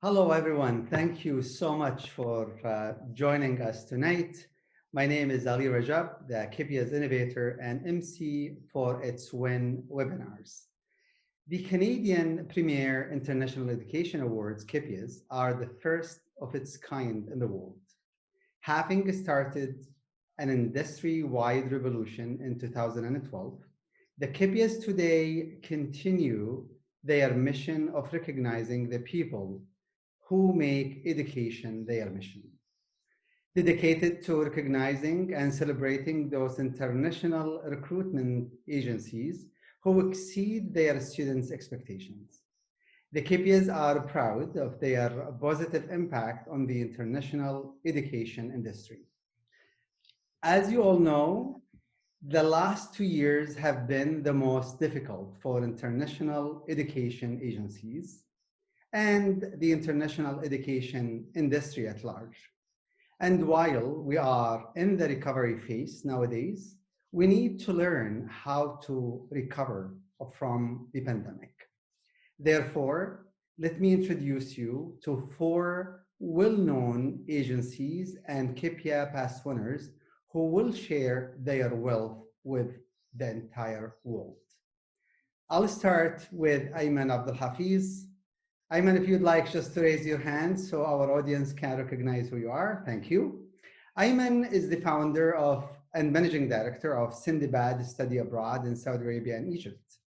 Hello, everyone. Thank you so much for joining us tonight. My name is Ali Rajab, the CPIEA's innovator and MC for its WinWebinars. The Canadian Premier International Education Awards, CPIEAs, are the first of its kind in the world. Having started an industry-wide revolution in 2012, the CPIEAs today continue their mission of recognizing the people who make education their mission, dedicated to recognizing and celebrating those international recruitment agencies who exceed their students' expectations. The CPIEAs are proud of their positive impact on the international education industry. As you all know, the last 2 years have been the most difficult for international education agencies and the international education industry at large. And while we are in the recovery phase nowadays, we need to learn how to recover from the pandemic. Therefore, let me introduce you to 4 well-known agencies and CPIEA past winners who will share their wealth with the entire world. I'll start with Ayman Abdelhafez. Ayman, if you'd like just to raise your hand so our audience can recognize who you are. Thank you. Ayman is the founder of and managing director of Sindibad Study Abroad in Saudi Arabia and Egypt.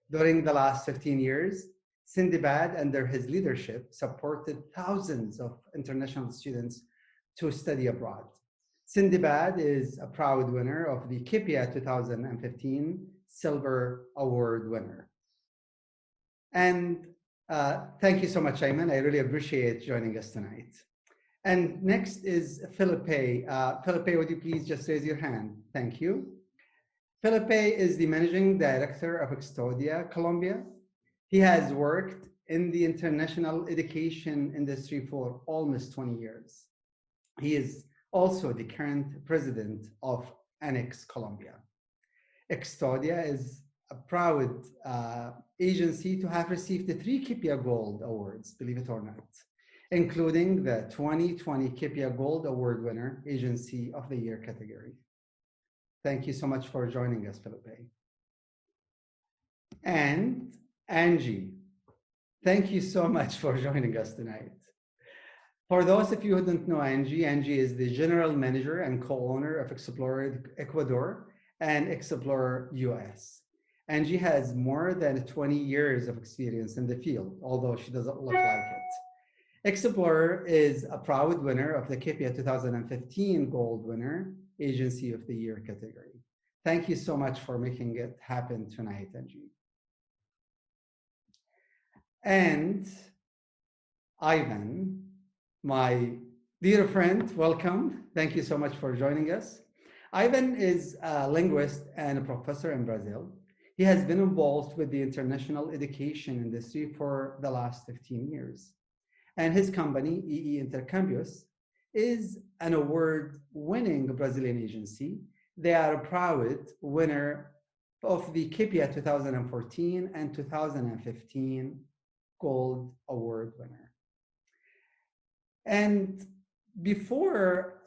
During the last 15 years, Sindibad, under his leadership, supported thousands of international students to study abroad. Sindibad is a proud winner of the CPIEA 2015 Silver Award winner. And thank you so much, Ayman. I really appreciate joining us tonight. And next is Felipe. Felipe, would you please just raise your hand? Thank you. Felipe is the managing director of Extodia, Colombia. He has worked in the international education industry for almost 20 years. He is also the current president of Annex Colombia. Extodia is a proud agency to have received the 3 CPIEA Gold Awards, believe it or not, including the 2020 CPIEA Gold Award winner, Agency of the Year category. Thank you so much for joining us, Felipe. And Angy, thank you so much for joining us tonight. For those of you who don't know Angy, Angy is the general manager and co-owner of Explorer Ecuador and Explorer US. Angy has more than 20 years of experience in the field, although she doesn't look like it. Explorer is a proud winner of the CPIEA 2015 Gold Winner, Agency of the Year category. Thank you so much for making it happen tonight, Angy. And Ivan, my dear friend, welcome. Thank you so much for joining us. Ivan is a linguist and a professor in Brazil. He has been involved with the international education industry for the last 15 years. And his company, EE Intercambios, is an award-winning Brazilian agency. They are a proud winner of the CPIEA 2014 and 2015 Gold Award winner. And before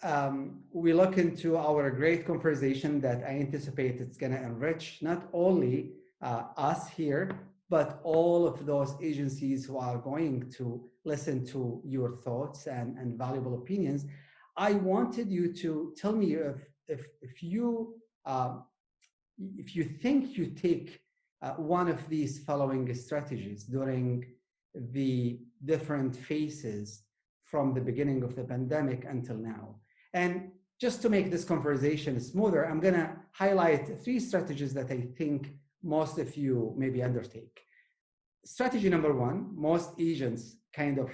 we look into our great conversation that I anticipate it's going to enrich not only us here, but all of those agencies who are going to listen to your thoughts and valuable opinions, I wanted you to tell me if you think you take one of these following strategies during the different phases from the beginning of the pandemic until now. And just to make this conversation smoother, I'm going to highlight 3 strategies that I think most of you maybe undertake. Strategy number 1, most agents kind of,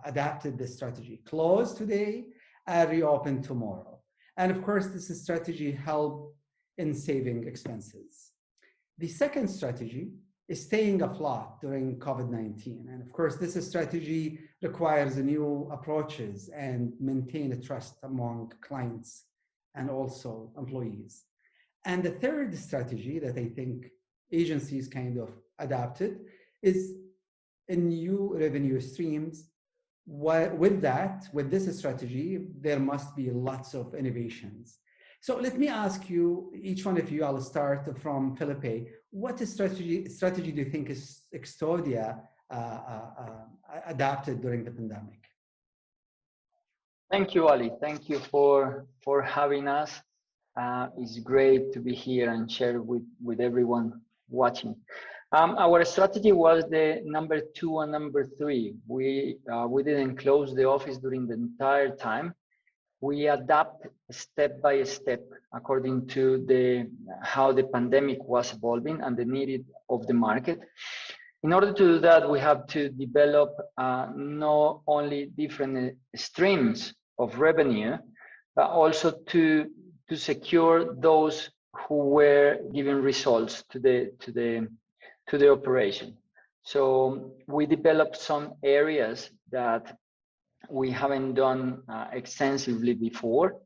adapted this strategy. Close today and reopen tomorrow. And of course, this strategy helped in saving expenses. The second strategy is staying afloat during COVID-19. And of course, this strategy requires new approaches and maintain trust among clients and also employees. And the third strategy that I think agencies kind of adapted is new revenue streams. With this strategy, there must be lots of innovations. So let me ask you, each one of you, I'll start from Felipe. What strategy do you think is Extodia adapted during the pandemic? Thank you, Ali. Thank you for having us. It's great to be here and share with everyone watching. Our strategy was the number 2 and number 3. We didn't close the office during the entire time. We adapt step by step according to how the pandemic was evolving and the need of the market. In order to do that, we have to develop not only different streams of revenue, but also to secure those who were giving results to the operation. So we developed some areas that we haven't done extensively before,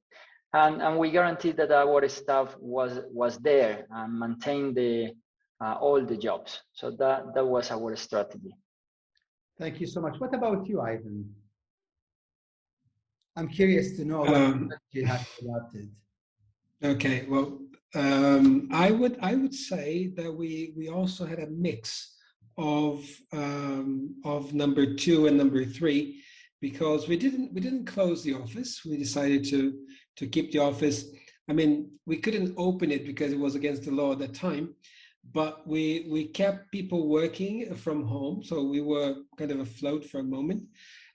and we guaranteed that our staff was there and maintained all the jobs. So that was our strategy. Thank you so much. What about you, Ayman? I'm curious to know what you have adopted. Okay, well, I would say that we also had a mix of number 2 and number 3, because we didn't close the office. We decided to keep the office. I mean, we couldn't open it because it was against the law at that time, but we kept people working from home, so we were kind of afloat for a moment,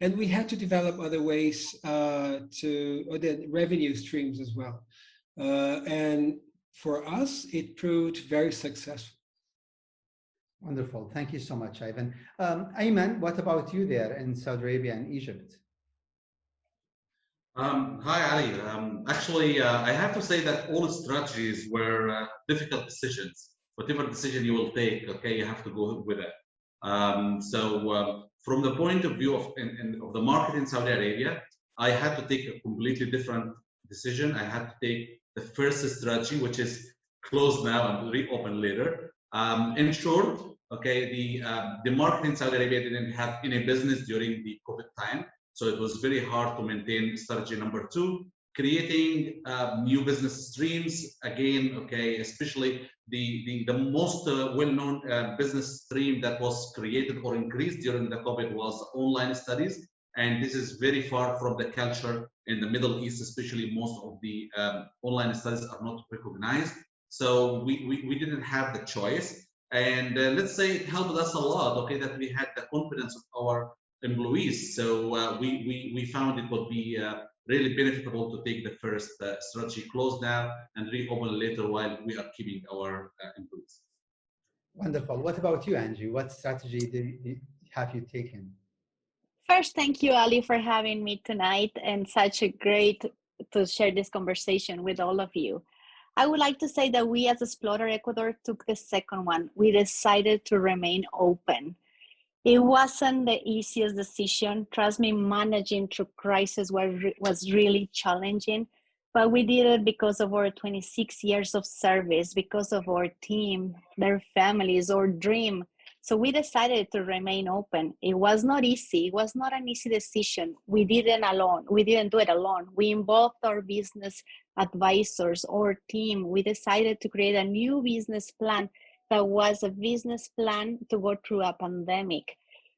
and we had to develop other ways or the revenue streams as well. And for us, it proved very successful. Wonderful. Thank you so much, Ayman. Ayman, what about you there in Saudi Arabia and Egypt? Hi, Ali. Actually, I have to say that all strategies were difficult decisions. Whatever decision you will take, okay, you have to go with it. From the point of view of the market in Saudi Arabia, I had to take a completely different decision. I had to take the first strategy, which is close now and reopen later. In short, okay, the market in Saudi Arabia didn't have any business during the COVID time, so it was very hard to maintain strategy number 2, creating new business streams. Again, okay, especially the most well-known business stream that was created or increased during the COVID was online studies, and this is very far from the culture in the Middle East, especially most of the online studies are not recognized. So we didn't have the choice, and let's say it helped us a lot, okay, that we had the confidence of our employees. So we found it would be really beneficial to take the first strategy close down and reopen later while we are keeping our employees. Wonderful. What about you, Angy? What strategy have you taken? First, thank you, Ali, for having me tonight, and such a great to share this conversation with all of you. I would like to say that we as Explorer Ecuador took the second one. We decided to remain open. It wasn't the easiest decision. Trust me, managing through crisis was really challenging, but we did it because of our 26 years of service, because of our team, their families, our dream. So we decided to remain open. It was not easy. It was not an easy decision. We didn't do it alone. We involved our business advisors, our team. We decided to create a new business plan that was a business plan to go through a pandemic.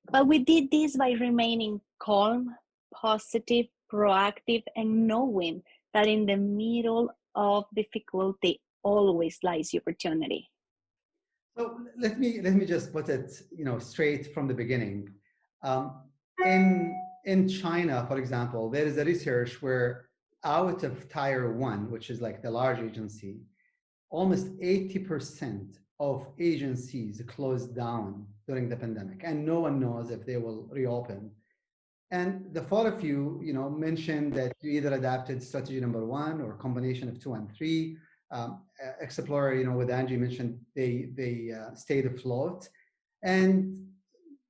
But we did this by remaining calm, positive, proactive, and knowing that in the middle of difficulty always lies the opportunity. So let me just put it, straight from the beginning. In China, for example, there is a research where out of Tier 1, which is like the large agency, almost 80% of agencies closed down during the pandemic, and no one knows if they will reopen. And the four of you, mentioned that you either adapted strategy number 1 or combination of 2 and 3. Explorer, with Angy mentioned they stayed afloat. And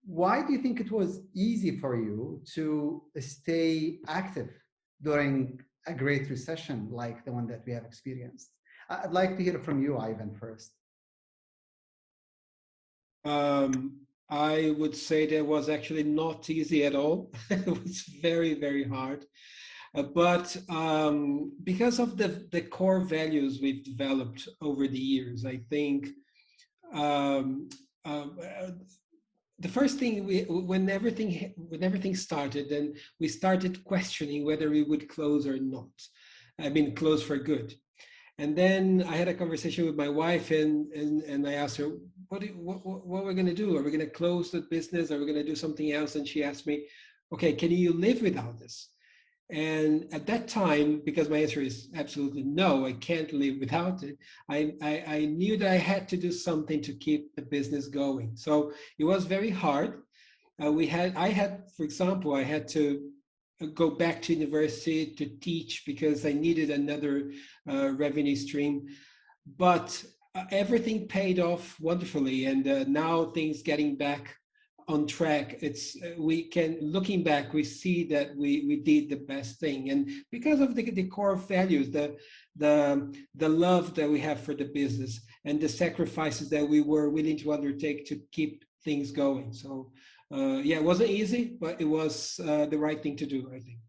why do you think it was easy for you to stay active during a great recession like the one that we have experienced? I'd like to hear from you, Ayman, first. I would say that was actually not easy at all. It was very, very hard. But because of the core values we've developed over the years, I think um, uh, the first thing when everything started, and we started questioning whether we would close or not. I mean, close for good. And then I had a conversation with my wife, and I asked her, what are we going to do? Are we going to close the business? Are we going to do something else? And she asked me, okay, can you live without this? And at that time, because my answer is absolutely no, I can't live without it, I knew that I had to do something to keep the business going. So it was very hard. For example, I had to go back to university to teach because I needed another revenue stream. But everything paid off wonderfully, and now things getting back on track. Looking back, we see that we did the best thing, and because of the core values, the love that we have for the business, and the sacrifices that we were willing to undertake to keep things going. So yeah, it wasn't easy, but it was the right thing to do, I think.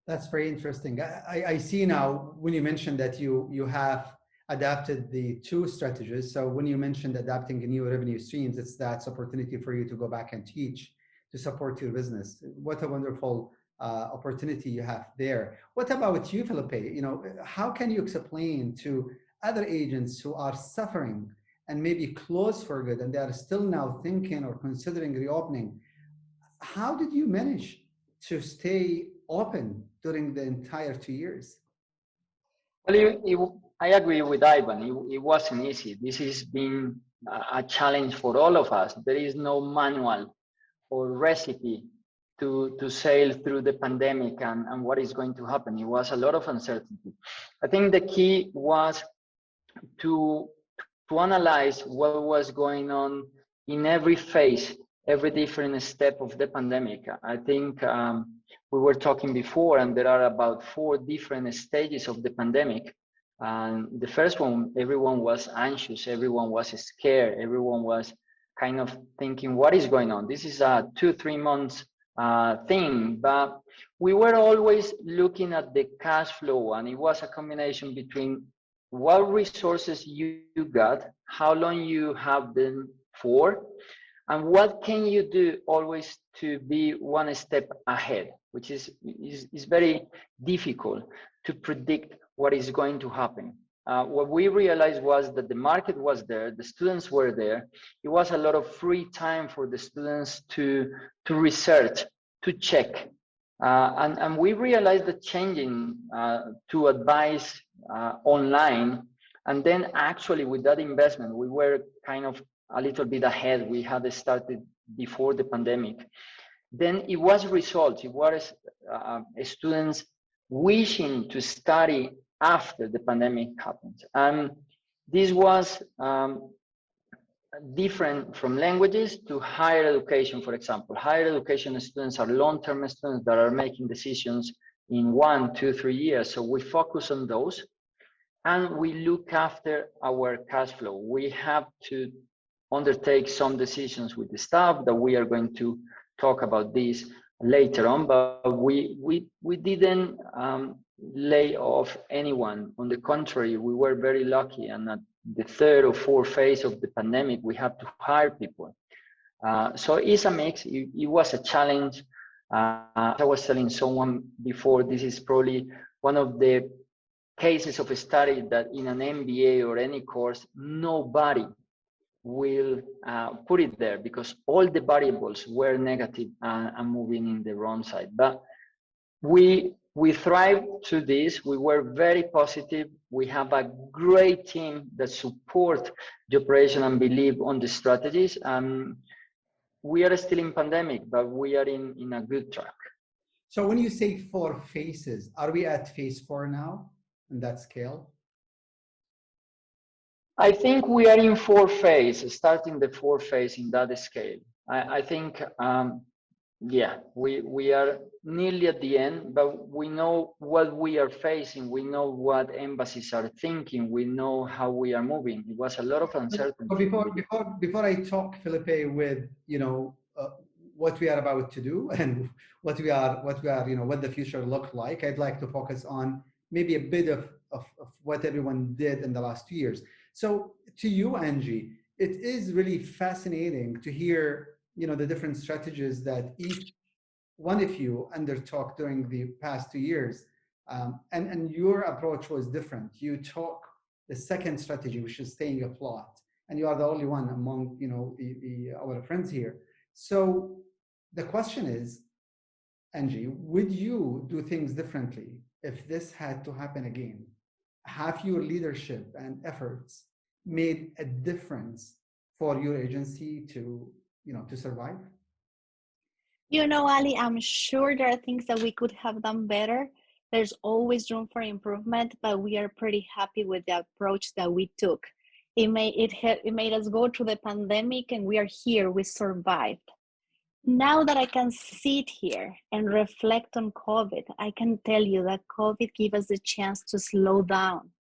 That's very interesting. I see now when you mentioned that you have adapted the two strategies. So when you mentioned adapting new revenue streams, it's that opportunity for you to go back and teach to support your business. What a wonderful opportunity you have there. What about you, Felipe? You know, how can you explain to other agents who are suffering and maybe closed for good, and they are still now thinking or considering reopening? How did you manage to stay open during the entire 2 years? Well, I agree with Ivan. It wasn't easy. This has been a challenge for all of us. There is no manual or recipe to sail through the pandemic and what is going to happen. It was a lot of uncertainty. I think the key was to analyze what was going on in every phase, every different step of the pandemic. I think we were talking before, and there are about 4 different stages of the pandemic. And the first one, everyone was anxious, everyone was scared, everyone was kind of thinking, what is going on? This is a 2-3 months thing, but we were always looking at the cash flow, and it was a combination between what resources you got, how long you have them for, and what can you do always to be one step ahead, which is very difficult to predict what is going to happen. What we realized was that the market was there, the students were there. It was a lot of free time for the students to research, to check. And we realized that changing to advice online, and then actually with that investment, we were kind of a little bit ahead. We had started before the pandemic. Then it was results. It was students wishing to study after the pandemic happened. And this was different from languages to higher education, for example. Higher education students are long-term students that are making decisions in 1, 2, 3 years. So we focus on those, and we look after our cash flow. We have to undertake some decisions with the staff that we are going to talk about this later on, but we didn't lay off anyone. On the contrary, we were very lucky, and at the 3rd or 4th phase of the pandemic, we had to hire people. So it's a mix. It was a challenge. As I was telling someone before, this is probably one of the cases of a study that in an MBA or any course, nobody will put it there, because all the variables were negative and moving in the wrong side. But we thrived to this. We were very positive. We have a great team that support the operation and believe on the strategies. We are still in pandemic, but we are in a good track. So when you say 4 phases, are we at phase 4 now in that scale? I think we are in 4th phase, starting the 4th phase in that scale. I think Yeah, we are nearly at the end, but we know what we are facing. We know what embassies are thinking. We know how we are moving. It was a lot of uncertainty. But before I talk, Felipe, with what we are about to do and what we are what the future look like, I'd like to focus on maybe a bit of what everyone did in the last 2 years. So to you, Angy, it is really fascinating to hear the different strategies that each one of you undertook during the past 2 years, and your approach was different. You took the second strategy, which is staying afloat, and you are the only one among our friends here. So the question is, Angy, would you do things differently if this had to happen again? Have your leadership and efforts made a difference for your agency to survive? Ali, I'm sure there are things that we could have done better. There's always room for improvement, but we are pretty happy with the approach that we took. It made us go through the pandemic, and we are here. We survived. Now that I can sit here and reflect on COVID, I can tell you that COVID gave us the chance to slow down.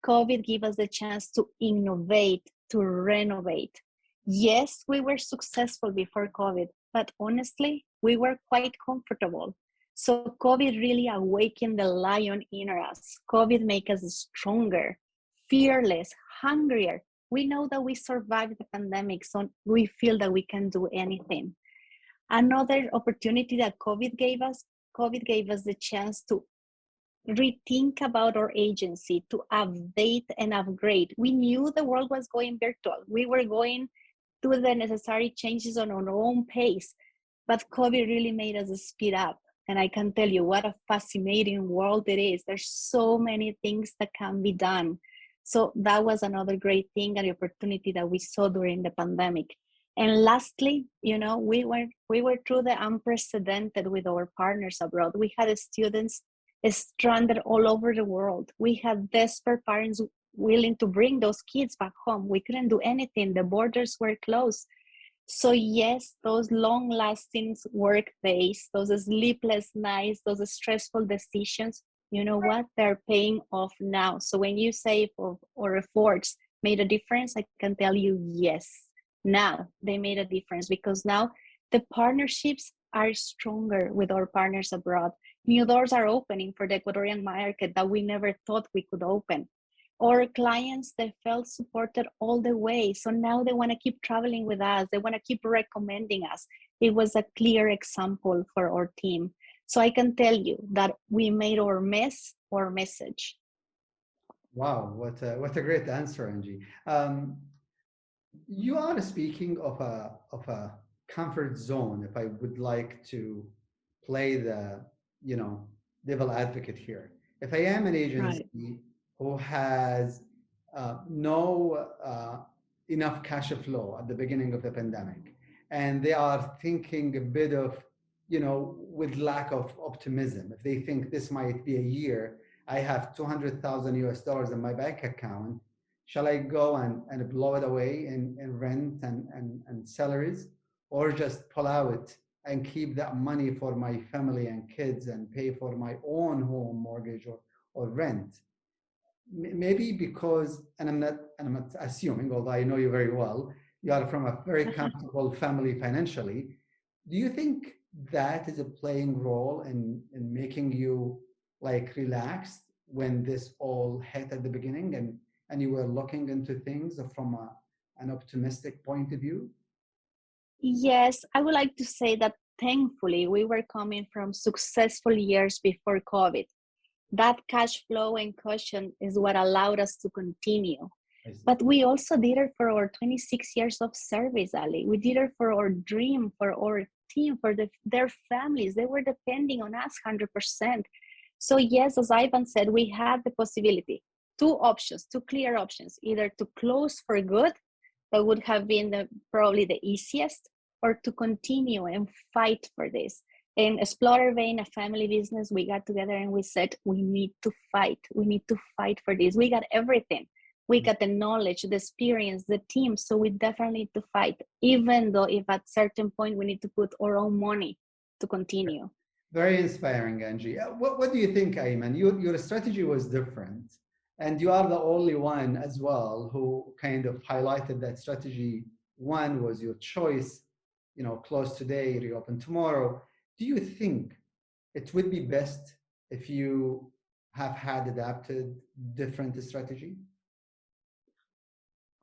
COVID gave us the chance to innovate, to renovate. Yes, we were successful before COVID, but honestly, we were quite comfortable. So COVID really awakened the lion in us. COVID made us stronger, fearless, hungrier. We know that we survived the pandemic, so we feel that we can do anything. Another opportunity that COVID gave us the chance to rethink about our agency, to update and upgrade. We knew the world was going virtual. We were going through the necessary changes on our own pace, but COVID really made us speed up. And I can tell you what a fascinating world it is. There's so many things that can be done. So that was another great thing and the opportunity that we saw during the pandemic. And lastly, we were through the unprecedented with our partners abroad. We had students stranded all over the world. We had desperate parents willing to bring those kids back home. We couldn't do anything. The borders were closed. So yes, those long-lasting work days, those sleepless nights, those stressful decisions, you know what? They're paying off now. So when you say our efforts made a difference, I can tell you yes. Now they made a difference because now the partnerships are stronger with our partners abroad. New doors are opening for the Ecuadorian market that we never thought we could open. Our clients, they felt supported all the way. So now they want to keep traveling with us. They want to keep recommending us. It was a clear example for our team. So I can tell you that we made our mess our message. Wow, what a great answer, Angy. You are speaking of a comfort zone. If I would like to play the devil advocate here, if I am an agency who has no enough cash flow at the beginning of the pandemic, and they are thinking a bit of with lack of optimism, if they think this might be a year, I have $200,000 in my bank account. Shall I go and blow it away in rent and salaries, or just pull out and keep that money for my family and kids and pay for my own home mortgage or rent? Maybe because, and I'm not assuming, although I know you very well, you are from a very comfortable family financially. Do you think that is a playing role in making you relaxed when this all hit at the beginning and you were looking into things from an optimistic point of view? Yes, I would like to say that thankfully we were coming from successful years before COVID. That cash flow and cushion is what allowed us to continue. But we also did it for our 26 years of service, Ali. We did it for our dream, for our team, for their families. They were depending on us 100%. So yes, as Ayman said, we had the possibility, two clear options, either to close for good, that would have been probably the easiest, or to continue and fight for this. In Explorer being a family business, we got together and we said, we need to fight. We need to fight for this. We got everything. We got the knowledge, the experience, the team. So we definitely need to fight, even though if at certain point we need to put our own money to continue. Very inspiring, Angy. What do you think, Ayman? Your strategy was different, and you are the only one as well who kind of highlighted that strategy. One was your choice, close today, reopen tomorrow. Do you think it would be best if you have had adapted different strategy?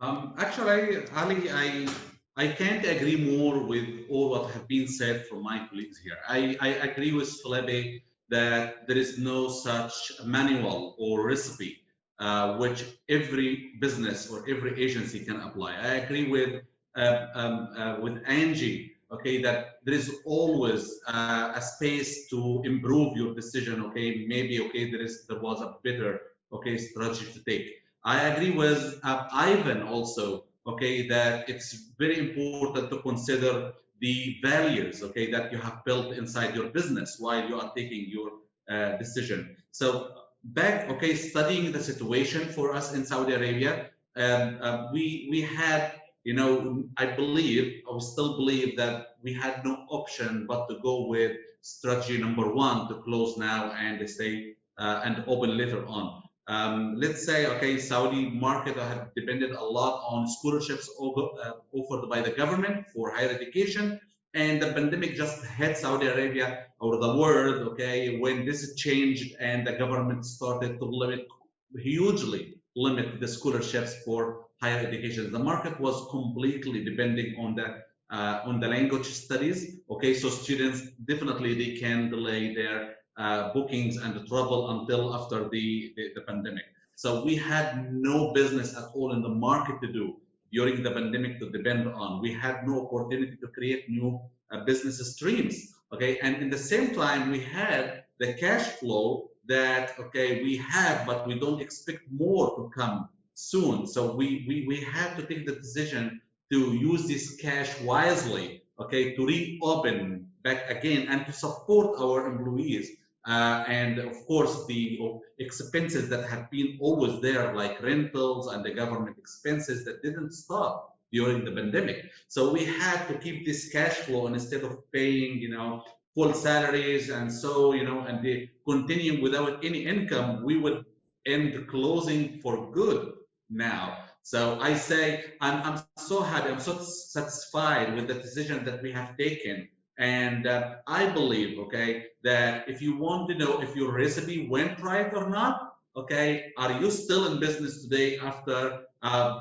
Actually, Ali, I can't agree more with all what have been said from my colleagues here. I agree with Felipe that there is no such manual or recipe which every business or every agency can apply. I agree with Angy, okay, that there is always a space to improve your decision. Okay, maybe there was a better strategy to take. I agree with Ivan also, okay, that it's very important to consider the values, okay, that you have built inside your business while you are taking your decision. So back, okay, studying the situation for us in Saudi Arabia, we had, I believe, I still believe that we had no option but to go with strategy number one, to close now and stay and open later on. Let's say, okay, Saudi market have depended a lot on scholarships offered by the government for higher education, and the pandemic just hit Saudi Arabia or the world, okay, when this changed and the government started to hugely limit the scholarships for higher education. The market was completely depending on the language studies, okay, so students definitely they can delay their bookings and travel until after the pandemic. So we had no business at all in the market to do during the pandemic to depend on. We had no opportunity to create new business streams. Okay, and in the same time, we had the cash flow that we have, but we don't expect more to come soon. So we had to take the decision to use this cash wisely. Okay, to reopen back again and to support our employees. And of course, the expenses that have been always there, like rentals and the government expenses that didn't stop during the pandemic. So we had to keep this cash flow, and instead of paying, full salaries and so, and they continue without any income, we would end closing for good now. So I say, I'm so happy, I'm so satisfied with the decision that we have taken. And I believe, okay, that if you want to know if your recipe went right or not, okay, are you still in business today after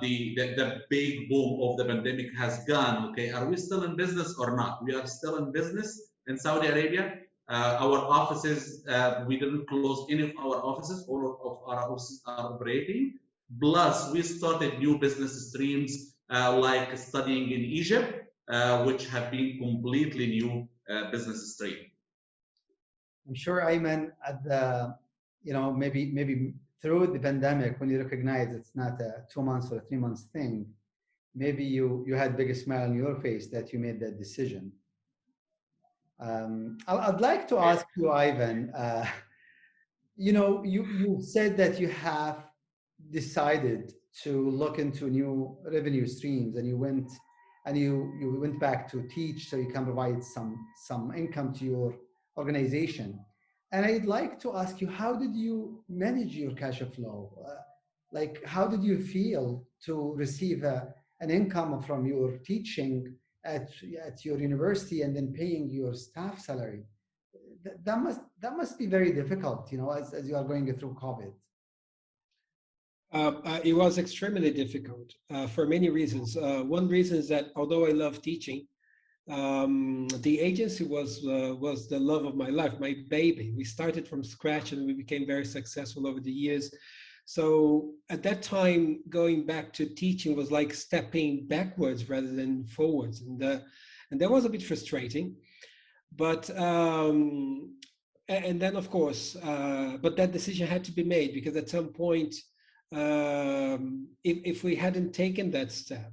the big boom of the pandemic has gone? Okay, are we still in business or not? We are still in business in Saudi Arabia. Our offices, we didn't close any of our offices. All of our offices are operating. Plus, we started new business streams like studying in Egypt, which have been completely new business stream. I'm sure, Ayman, at the, maybe through the pandemic, when you recognize it's not a 2 months or a 3 months thing, maybe you had bigger smile on your face that you made that decision. I'd like to ask you, Ivan, you said that you have decided to look into new revenue streams, and you went back to teach so you can provide some income to your organization. And I'd like to ask you, how did you manage your cash flow? How did you feel to receive an income from your teaching at your university and then paying your staff salary? That must be very difficult, as you are going through COVID. It was extremely difficult for many reasons. One reason is that although I love teaching, the agency was the love of my life, my baby. We started from scratch and we became very successful over the years. So at that time, going back to teaching was like stepping backwards rather than forwards, and that was a bit frustrating. But and then of course, but that decision had to be made, because at some point, if we hadn't taken that step,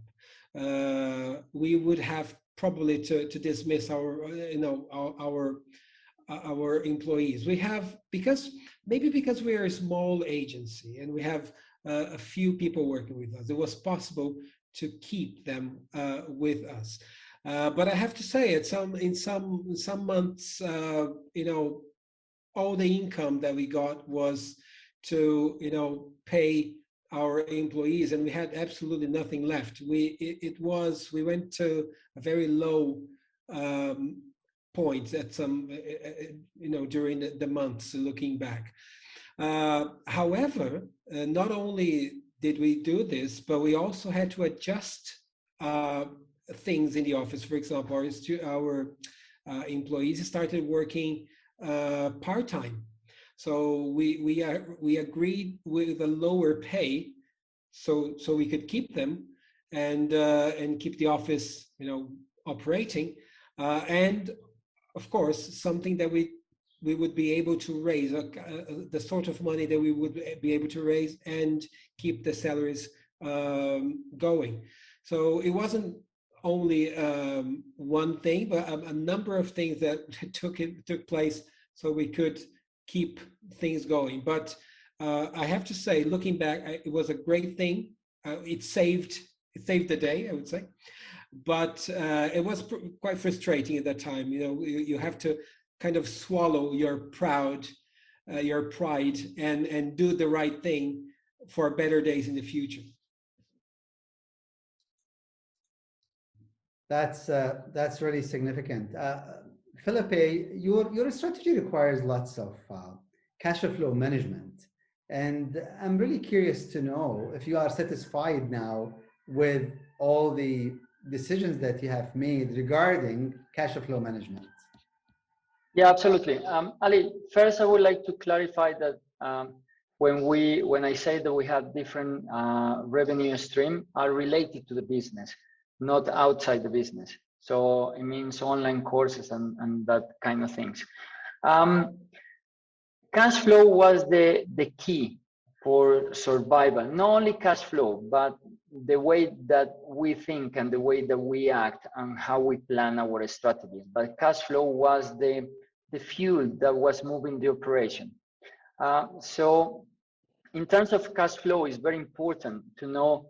we would have probably to dismiss our employees. We have, because we are a small agency and we have a few people working with us, it was possible to keep them with us. But I have to say, in some months, all the income that we got was to pay our employees, and we had absolutely nothing left. We went to a very low point at some during the months looking back. However, not only did we do this, but we also had to adjust things in the office. For example, our employees started working part-time. So we agreed with a lower pay, so we could keep them and keep the office operating, and of course something that we would be able to raise, the sort of money that we would be able to raise and keep the salaries going. So it wasn't only one thing, but a number of things that took place so we could keep things going. But I have to say, looking back, it was a great thing. It saved the day, I would say. But it was quite frustrating at that time. You have to kind of swallow your pride and do the right thing for better days in the future. That's really significant. Felipe, your strategy requires lots of cash flow management, and I'm really curious to know if you are satisfied now with all the decisions that you have made regarding cash flow management. Yeah, absolutely. Ali, first I would like to clarify that when I say that we have different revenue stream are related to the business, not outside the business. So it means online courses and that kind of things. Cash flow was the key for survival. Not only cash flow, but the way that we think and the way that we act and how we plan our strategies. But cash flow was the fuel that was moving the operation. So in terms of cash flow, it's very important to know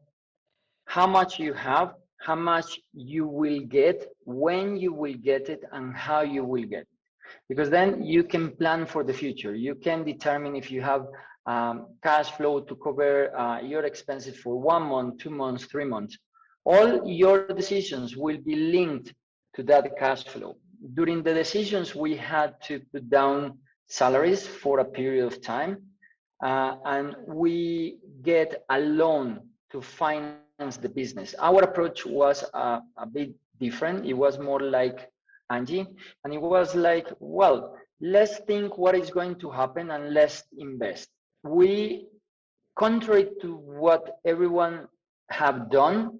how much you have, how much you will get, when you will get it, and how you will get it. Because then you can plan for the future. You can determine if you have cash flow to cover your expenses for 1 month, 2 months, 3 months. All your decisions will be linked to that cash flow. During the decisions, we had to put down salaries for a period of time, and we get a loan to finance the business. Our approach was a bit different. It was more like Angy, and it was like, well, let's think what is going to happen and let's invest. We, contrary to what everyone have done,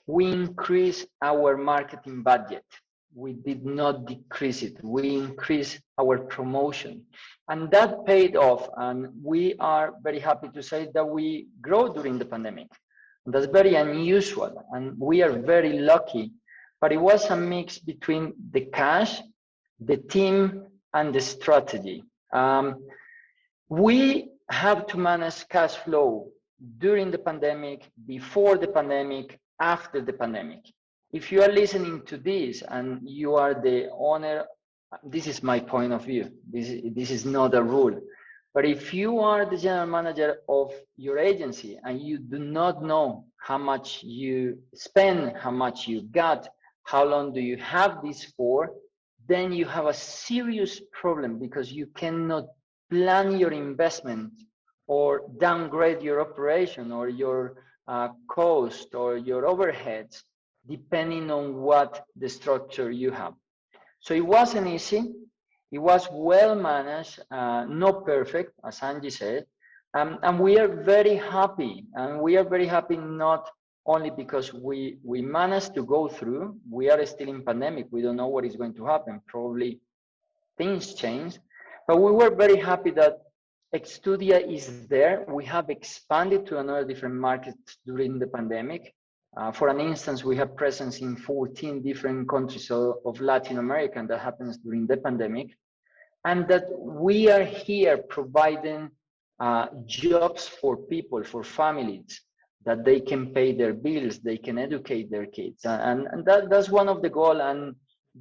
we increased our marketing budget. We did not decrease it. We increased our promotion, and that paid off. And we are very happy to say that we grow during the pandemic. That's very unusual, and we are very lucky. But it was a mix between the cash, the team, and the strategy. We have to manage cash flow during the pandemic, before the pandemic, after the pandemic. If you are listening to this and you are the owner, this is my point of view. This is not a rule. But if you are the general manager of your agency and you do not know how much you spend, how much you got, how long do you have this for, then you have a serious problem, because you cannot plan your investment or downgrade your operation or your cost or your overheads depending on what the structure you have. So it wasn't easy. It was well managed, not perfect, as Angy said, and we are very happy. And we are very happy not only because we managed to go through. We are still in pandemic. We don't know what is going to happen. Probably things change, but we were very happy that Extudia is there. We have expanded to another different markets during the pandemic. For an instance, we have presence in 14 different countries of Latin America, and that happens during the pandemic. And that we are here providing jobs for people, for families that they can pay their bills, they can educate their kids, and that's one of the goals, and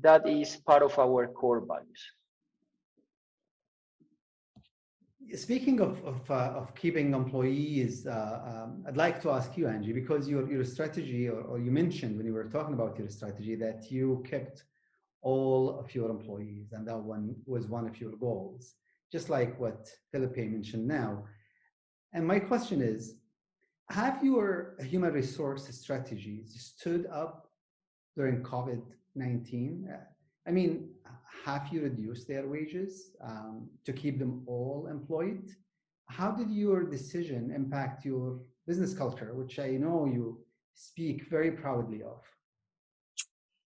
that is part of our core values. Speaking of keeping employees, I'd like to ask you, Angy, because your strategy, or you mentioned when you were talking about your strategy that you kept all of your employees, and that one was one of your goals, just like what Felipe mentioned now. And my question is, have your human resource strategies stood up during COVID-19? I mean, have you reduced their wages to keep them all employed? How did your decision impact your business culture, which I know you speak very proudly of?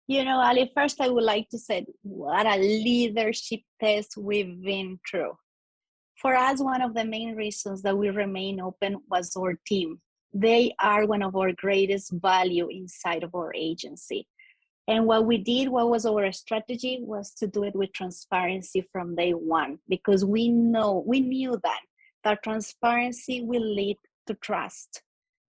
You know, Ali, first I would like to say what a leadership test we've been through. For us, one of the main reasons that we remain open was our team. They are one of our greatest value inside of our agency. And what we did, what was our strategy, was to do it with transparency from day one, because we knew that transparency will lead to trust.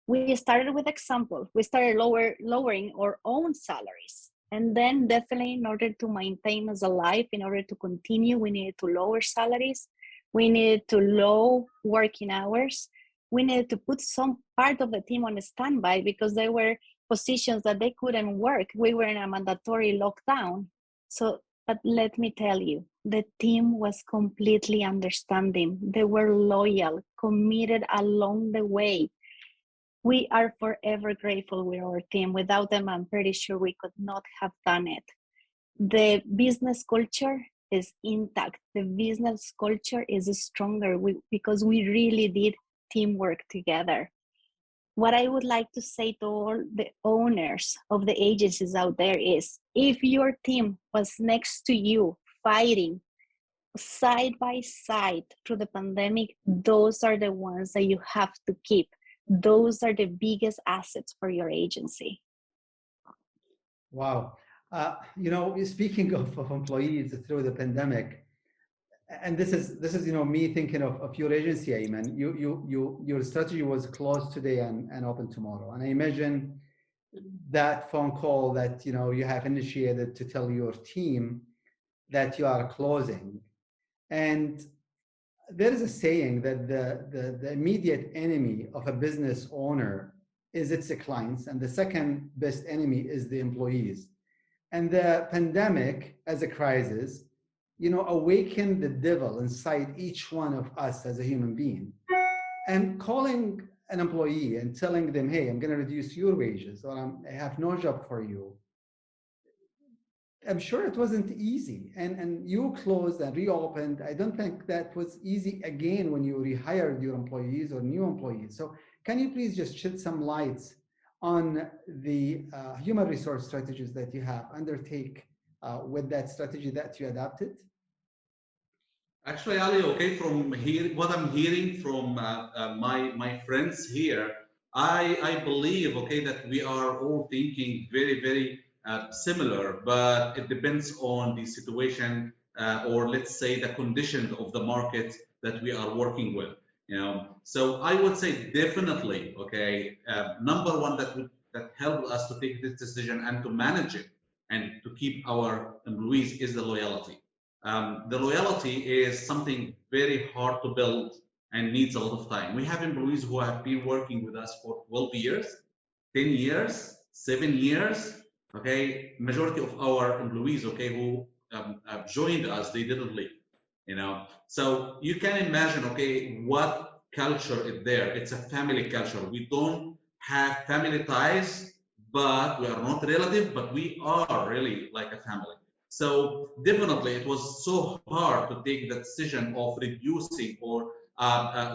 We started with example. We started lowering our own salaries. And then definitely in order to maintain us alive, in order to continue, we needed to lower salaries. We needed to lower working hours. We needed to put some part of the team on a standby because there were positions that they couldn't work. We were in a mandatory lockdown. So, but let me tell you, the team was completely understanding. They were loyal, committed along the way. We are forever grateful with our team. Without them, I'm pretty sure we could not have done it. The business culture is intact. The business culture is stronger because we really did teamwork together. What I would like to say to all the owners of the agencies out there is, if your team was next to you fighting side by side through the pandemic, those are the ones that you have to keep. Those are the biggest assets for your agency. Wow. You know, speaking of employees through the pandemic, and this is you know, me thinking of your agency, Ayman. Your strategy was closed today and open tomorrow. And I imagine that phone call that you know you have initiated to tell your team that you are closing. And there is a saying that the immediate enemy of a business owner is its clients, and the second best enemy is the employees. And the pandemic as a crisis, you know, awakened the devil inside each one of us as a human being. And calling an employee and telling them, hey, I'm going to reduce your wages, or I have no job for you, I'm sure it wasn't easy. And you closed and reopened. I don't think that was easy again when you rehired your employees or new employees. So can you please just shed some lights on the human resource strategies that you have undertake with that strategy that you adopted? Actually, Ali, okay, from here, what I'm hearing from my friends here, I believe, okay, that we are all thinking very, very similar, but it depends on the situation or let's say the conditions of the market that we are working with. You know, so I would say definitely, okay, number one that helped us to take this decision and to manage it and to keep our employees is the loyalty. The loyalty is something very hard to build and needs a lot of time. We have employees who have been working with us for 12 years, 10 years, 7 years. Okay, majority of our employees, okay, who joined us, they didn't leave. You know, so you can imagine, okay, what culture is there. It's a family culture. We don't have family ties, but we are not relative, but we are really like a family. So definitely it was so hard to take the decision of reducing or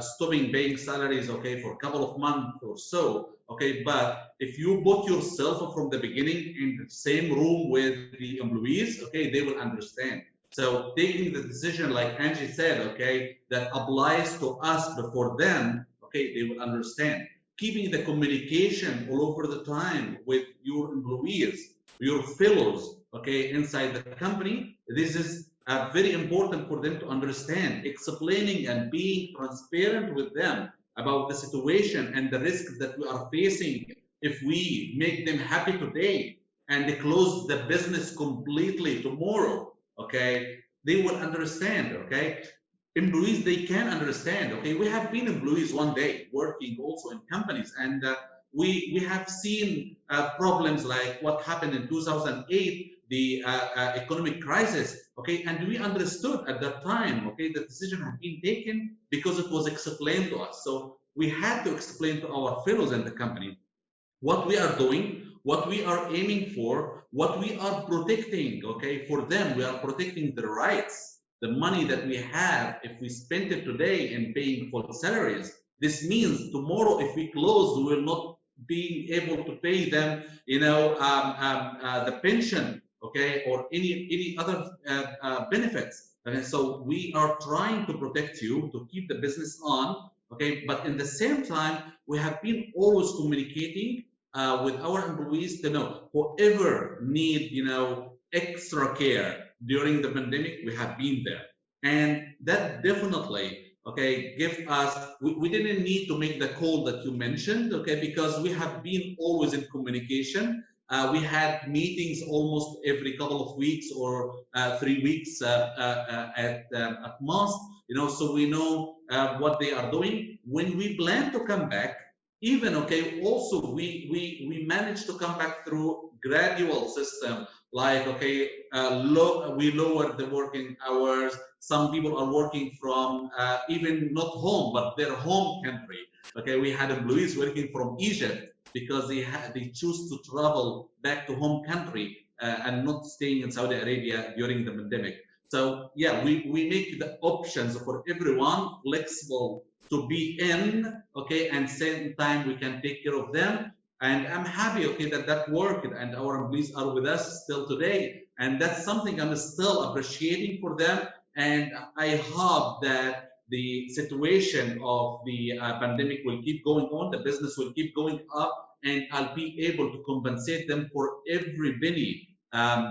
stopping paying salaries, okay, for a couple of months or so, okay. But if you put yourself from the beginning in the same room with the employees, okay, they will understand. So taking the decision, like Angy said, okay, that applies to us before them, okay, they will understand. Keeping the communication all over the time with your employees, your fellows, okay, inside the company, this is very important for them to understand. Explaining and being transparent with them, about the situation and the risks that we are facing if we make them happy today and they close the business completely tomorrow, okay, they will understand, okay? Employees, they can understand, okay? We have been employees one day working also in companies, and we have seen problems like what happened in 2008, the economic crisis, okay? And we understood at that time, okay, the decision had been taken because it was explained to us. So we had to explain to our fellows in the company what we are doing, what we are aiming for, what we are protecting, okay? For them, we are protecting the rights, the money that we have. If we spend it today in paying for salaries, this means tomorrow if we close, we will not be able to pay them, you know, the pension, okay, or any other benefits. And so we are trying to protect you, to keep the business on, okay? But in the same time, we have been always communicating with our employees to know whoever need, you know, extra care during the pandemic, we have been there. And that definitely, okay, give us, we didn't need to make the call that you mentioned, okay, because we have been always in communication. We had meetings almost every couple of weeks or 3 weeks at most, you know, so we know what they are doing. When we plan to come back, even, okay, also we managed to come back through gradual system, like, okay, we lowered the working hours. Some people are working from even not home, but their home country. Okay, we had employees working from Egypt because they choose to travel back to home country and not staying in Saudi Arabia during the pandemic. So yeah, we make the options for everyone flexible to be in, okay, and same time we can take care of them. And I'm happy, okay, that worked and our employees are with us still today. And that's something I'm still appreciating for them. And I hope that the situation of the pandemic will keep going on, the business will keep going up, and I'll be able to compensate them for every penny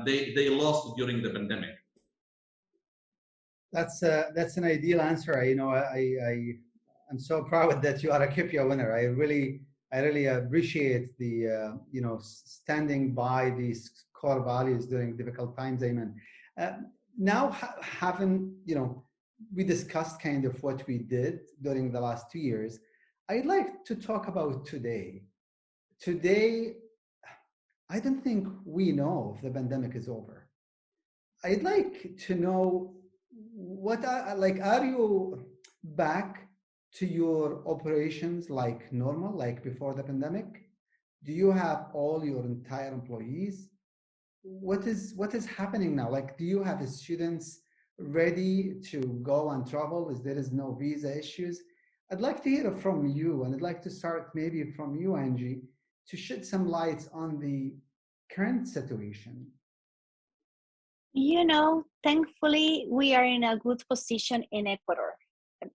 they lost during the pandemic. That's an ideal answer. I'm so proud that you are a CPIEA winner. I really appreciate the you know, standing by these core values during difficult times, Ayman. Now, having, you know, we discussed kind of what we did during the last 2 years. I'd like to talk about today. Today, I don't think we know if the pandemic is over. I'd like to know what are you back to your operations like normal, like before the pandemic? Do you have all your entire employees? What is happening now? Like, do you have students ready to go and travel as there is no visa issues? I'd like to hear from you, and I'd like to start maybe from you, Angy, to shed some light on the current situation. You know, thankfully, we are in a good position in Ecuador.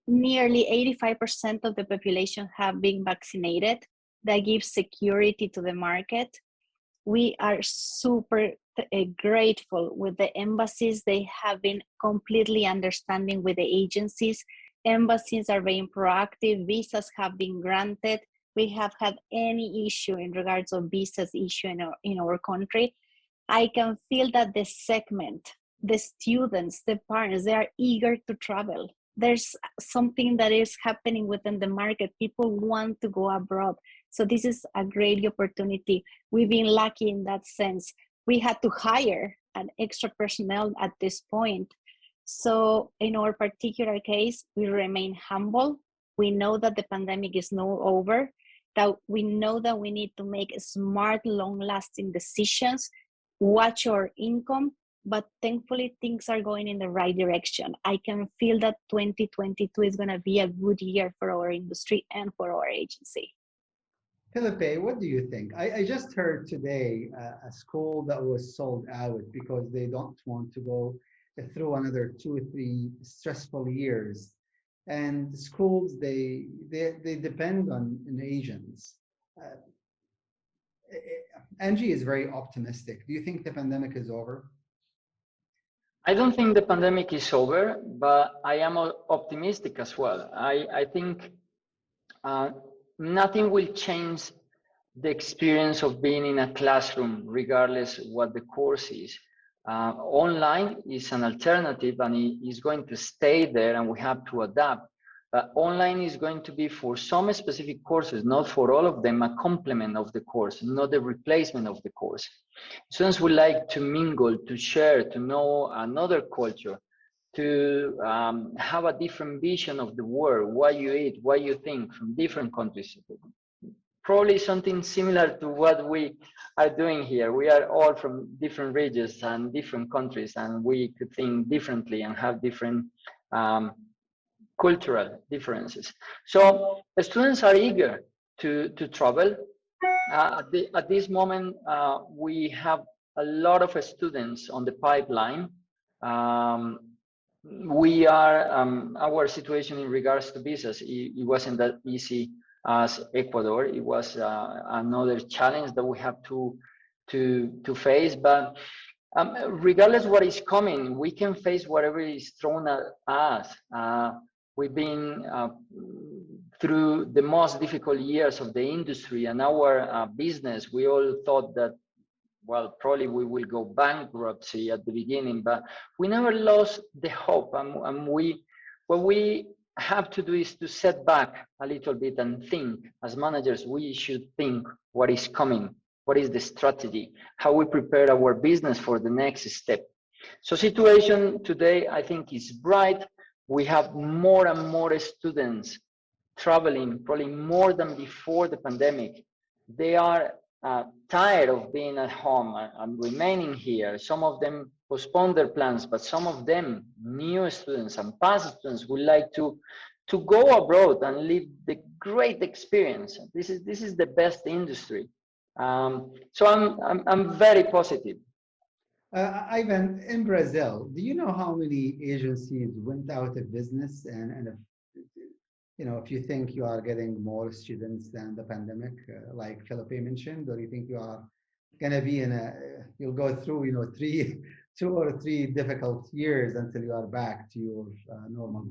Nearly 85% of the population have been vaccinated. That gives security to the market. We are super grateful with the embassies. They have been completely understanding with the agencies. Embassies are being proactive. Visas have been granted. We have had any issue in regards of visas issue in our country. I can feel that the segment, the students, the parents, they are eager to travel. There's something that is happening within the market. People want to go abroad. So this is a great opportunity. We've been lucky in that sense. We had to hire an extra personnel at this point. So in our particular case, we remain humble. We know that the pandemic is not over, that we know that we need to make smart, long-lasting decisions, watch our income, but thankfully things are going in the right direction. I can feel that 2022 is going to be a good year for our industry and for our agency. Felipe, what do you think? I just heard today a school that was sold out because they don't want to go through another 2 or 3 stressful years. And schools, they depend on agents. Angy is very optimistic. Do you think the pandemic is over? I don't think the pandemic is over, but I am optimistic as well. I think nothing will change the experience of being in a classroom, regardless what the course is. Online is an alternative and it is going to stay there and we have to adapt. But online is going to be for some specific courses, not for all of them, a complement of the course, not the replacement of the course. Students would like to mingle, to share, to know another culture, to have a different vision of the world, what you eat, what you think from different countries. Probably something similar to what we are doing here. We are all from different regions and different countries, and we could think differently and have different cultural differences. So the students are eager to travel. At this moment, we have a lot of students on the pipeline. We are, our situation in regards to visas, it wasn't that easy as Ecuador. It was another challenge that we have to face, but regardless what is coming, we can face whatever is thrown at us. We've been through the most difficult years of the industry and our business. We all thought that, well, probably we will go bankruptcy at the beginning, but we never lost the hope. And what we have to do is to set back a little bit and think. As managers, we should think what is coming, what is the strategy, how we prepare our business for the next step. So situation today, I think, is bright. We have more and more students traveling, probably more than before the pandemic. They are tired of being at home and remaining here. Some of them postpone their plans, but some of them, new students and past students, would like to go abroad and live the great experience. This is the best industry. So I'm very positive. Ayman, in Brazil, do you know how many agencies went out of business? And if, you know, if you think you are getting more students than the pandemic, like Felipe mentioned, or you think you are going to be in you'll go through, you know, 2 or 3 difficult years until you are back to your normal?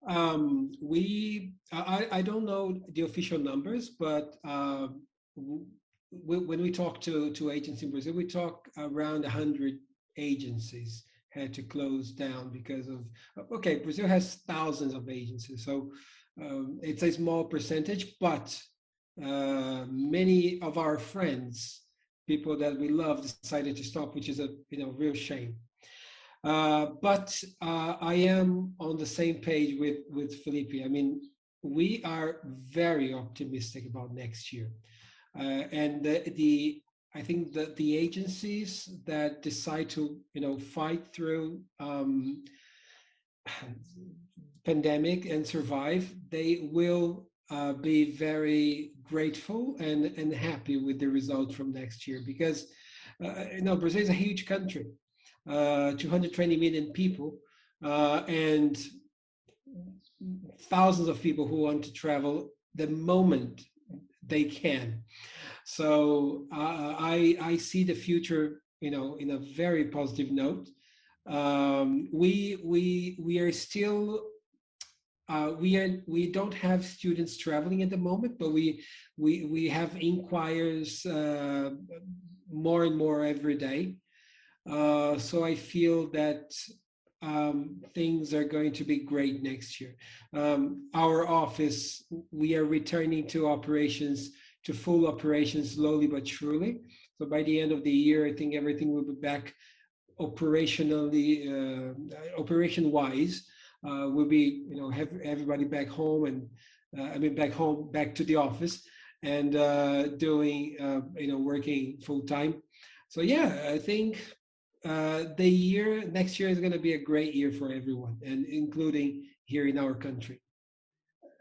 I don't know the official numbers, but when we talk to agents in Brazil, we talk around 100 agencies had to close down because of, okay, Brazil has thousands of agencies, so it's a small percentage, but many of our friends, people that we love, decided to stop, which is a real shame. But I am on the same page with Felipe. I mean, we are very optimistic about next year. And I think that the agencies that decide to, fight through pandemic and survive, they will be very grateful and happy with the result from next year, because Brazil is a huge country, 220 million people, and thousands of people who want to travel the moment they can. So I see the future, in a very positive note. We are still we don't have students traveling at the moment, but we have inquiries more and more every day. So I feel that things are going to be great next year. Our office, we are returning to operations, to full operations, slowly but surely. So by the end of the year, I think everything will be back operationally, operation-wise. We'll be, have everybody back home, and back to the office, and doing, working full time. So yeah, I think next year is going to be a great year for everyone, and including here in our country.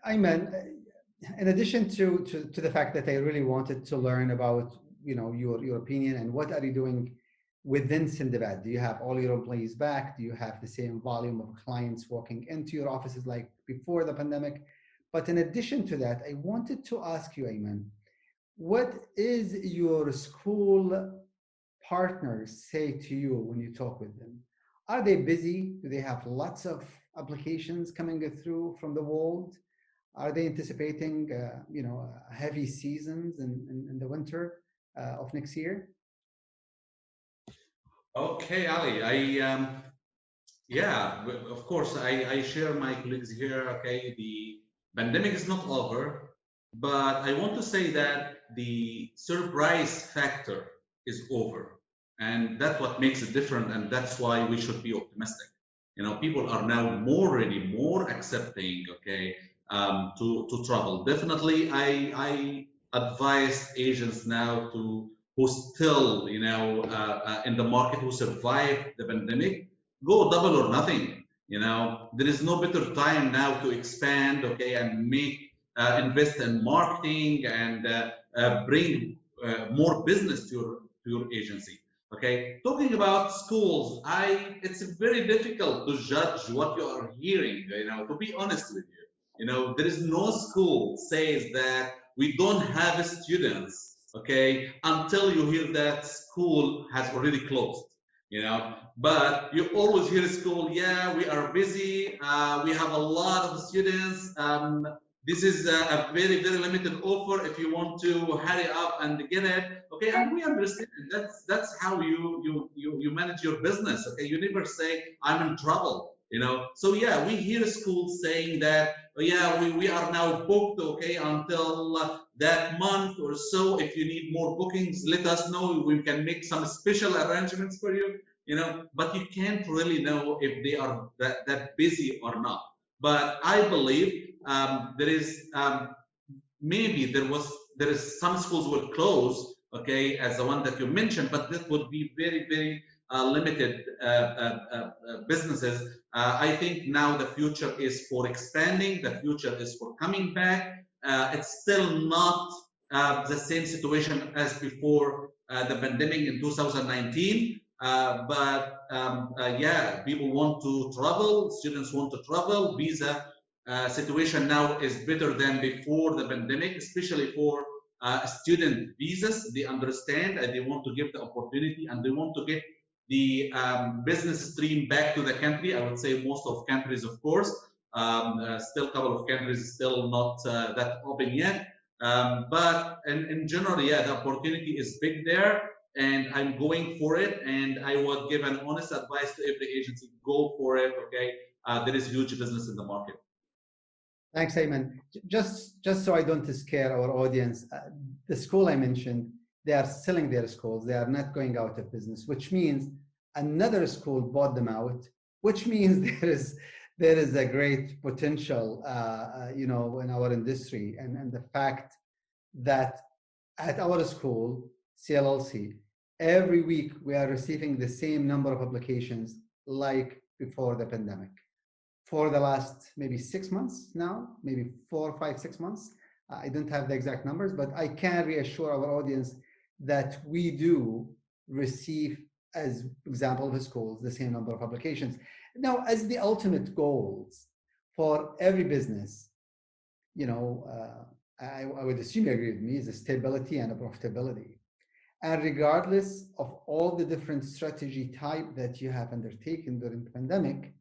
Ayman, in addition to the fact that I really wanted to learn about, your opinion and what are you doing within Sindbad? Do you have all your employees back? Do you have the same volume of clients walking into your offices like before the pandemic? But in addition to that, I wanted to ask you, Ayman, what is your school partners say to you when you talk with them? Are they busy? Do they have lots of applications coming through from the world? Are they anticipating, heavy seasons in the winter of next year? Okay, Ali, yeah, of course, I share my colleagues here. Okay, the pandemic is not over, but I want to say that the surprise factor is over, and that's what makes it different, and that's why we should be optimistic. People are now more ready, more accepting. Okay, to travel. Definitely, I advise agents now who still, in the market, who survived the pandemic, go double or nothing. There is no better time now to expand, okay, and invest in marketing and bring more business to your agency. Okay, talking about schools, it's very difficult to judge what you are hearing. To be honest with you, there is no school says that we don't have students. Okay, until you hear that school has already closed. But you always hear school, yeah, we are busy, we have a lot of students, this is a very, very limited offer if you want to hurry up and get it. Okay, and we understand that's how you manage your business. Okay, you never say I'm in trouble. So yeah, we hear schools saying that, oh, yeah, we are now booked, okay, until that month or so. If you need more bookings, let us know. We can make some special arrangements for you. But you can't really know if they are that busy or not. But I believe there is maybe there is some schools will close, okay, as the one that you mentioned, but that would be very, very limited businesses. I think now the future is for expanding. The future is for coming back. It's still not the same situation as before the pandemic in 2019. But yeah, people want to travel, students want to travel, visa situation now is better than before the pandemic, especially for student visas. They understand and they want to give the opportunity and they want to get the business stream back to the country. I would say most of countries, of course. Still a couple of countries still not that open yet. But in general, yeah, the opportunity is big there. And I'm going for it, and I would give an honest advice to every agency: go for it. Okay, there is huge business in the market. Thanks, Ayman. Just so I don't scare our audience, the school I mentioned, they are selling their schools. They are not going out of business, which means another school bought them out, which means there is a great potential, in our industry. And the fact that at our school, CLLC, every week we are receiving the same number of applications like before the pandemic. For the last maybe 6 months now, maybe 4, 5, 6 months. I don't have the exact numbers, but I can reassure our audience that we do receive, as example of the schools, the same number of applications. Now, as the ultimate goals for every business, I would assume you agree with me, is a stability and a profitability. And regardless of all the different strategy type that you have undertaken during the pandemic,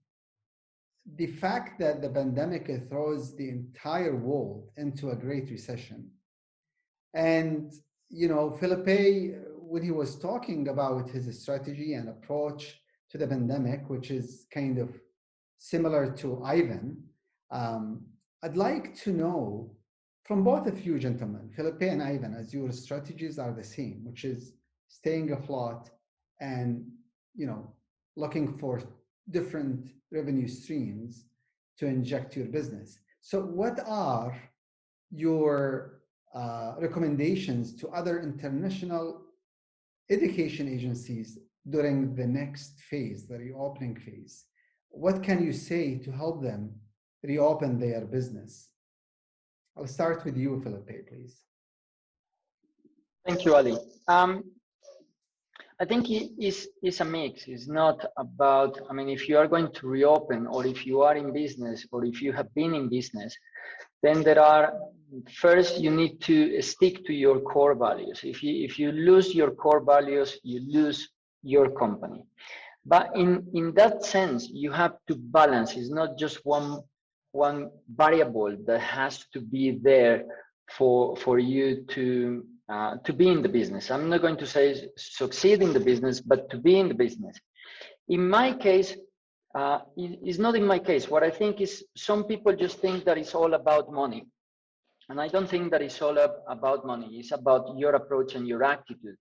the fact that the pandemic throws the entire world into a great recession. And, Felipe, when he was talking about his strategy and approach to the pandemic, which is kind of similar to Ivan, I'd like to know from both of you gentlemen, Felipe and Ivan, as your strategies are the same, which is staying afloat and, looking for different revenue streams to inject your business. So what are your recommendations to other international education agencies during the next phase, the reopening phase? What can you say to help them reopen their business? I'll start with you, Felipe, please. Thank you, Ali. I think it's a mix. It's not about, if you are going to reopen, or if you are in business, or if you have been in business, then first you need to stick to your core values. If you lose your core values, you lose your company. But in that sense, you have to balance. It's not just one one variable that has to be there for you to be in the business. I'm not going to say succeed in the business, but to be in the business. In my case, it's not in my case. What I think is some people just think that it's all about money. And I don't think that it's all about money. It's about your approach and your attitude.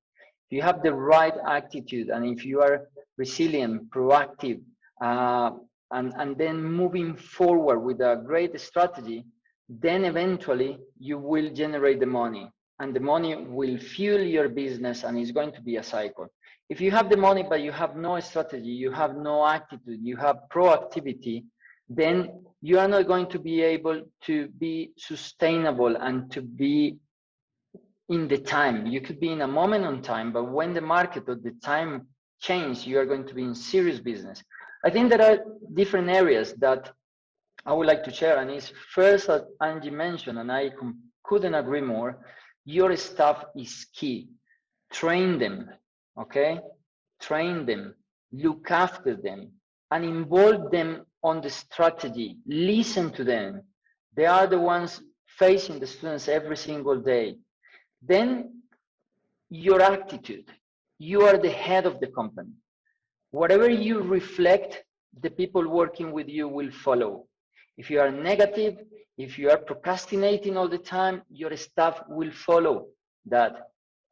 If you have the right attitude, and if you are resilient, proactive, and then moving forward with a great strategy, then eventually you will generate the money, and the money will fuel your business, and it's going to be a cycle. If you have the money, but you have no strategy, you have no attitude, you have proactivity, then you are not going to be able to be sustainable and to be in the time. You could be in a moment on time, but when the market or the time change, you are going to be in serious business. I think there are different areas that I would like to share, and it's first, as Angy mentioned, and I couldn't agree more, your staff is key. Train them, okay? Train them, look after them, and involve them on the strategy. Listen to them. They are the ones facing the students every single day. Then your attitude. You are the head of the company. Whatever you reflect, the people working with you will follow. If you are negative, if you are procrastinating all the time, your staff will follow that.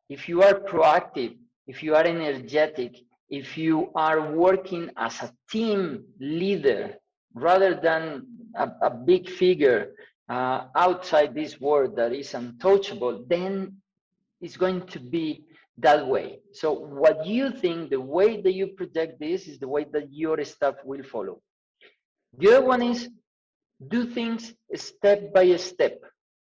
If you are proactive, if you are energetic, if you are working as a team leader rather than a big figure outside this world that is untouchable, then it's going to be that way. So what you think, the way that you project this is the way that your staff will follow. The other one is do things step by step.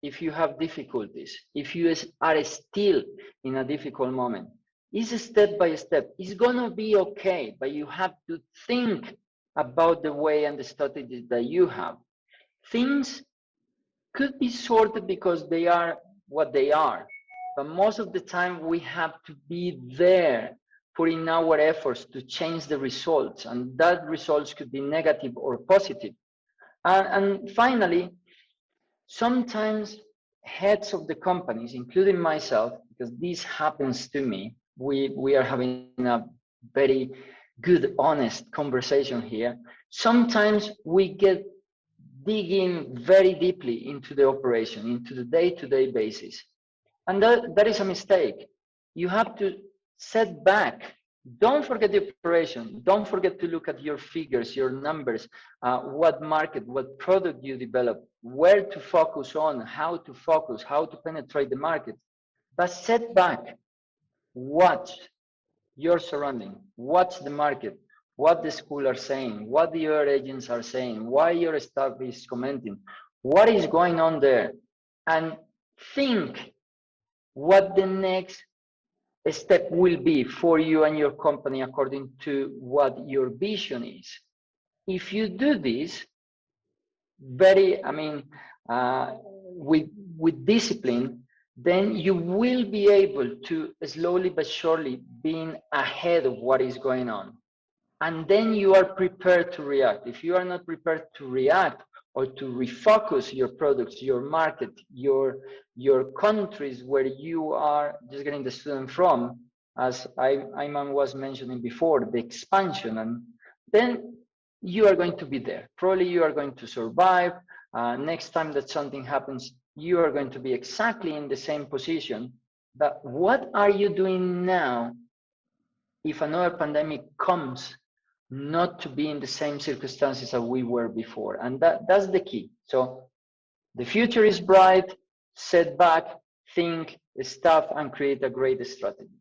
If you have difficulties, if you are still in a difficult moment, it's step by step. It's gonna be okay, but you have to think about the way and the strategies that you have. Things could be sorted because they are what they are, but most of the time we have to be there putting our efforts to change the results, and that results could be negative or positive. And finally, sometimes heads of the companies, including myself, because this happens to me, we are having a very good, honest conversation here. Sometimes we get digging very deeply into the operation, into the day-to-day basis. And that is a mistake. You have to set back. Don't forget the operation. Don't forget to look at your figures, your numbers, what market, what product you develop, where to focus on, how to focus, how to penetrate the market. But set back. Watch your surrounding. Watch the market, what the school are saying, what the other agents are saying, why your staff is commenting, what is going on there, and think what the next step will be for you and your company according to what your vision is. If you do this with discipline, then you will be able to slowly but surely being ahead of what is going on. And then you are prepared to react. If you are not prepared to react or to refocus your products, your market, your countries where you are just getting the student from, as Ayman was mentioning before, the expansion, and then you are going to be there. Probably you are going to survive. Next time that something happens, you are going to be exactly in the same position. But what are you doing now if another pandemic comes, not to be in the same circumstances as we were before? And that's the key. So the future is bright. Set back, think, stuff, and create a great strategy.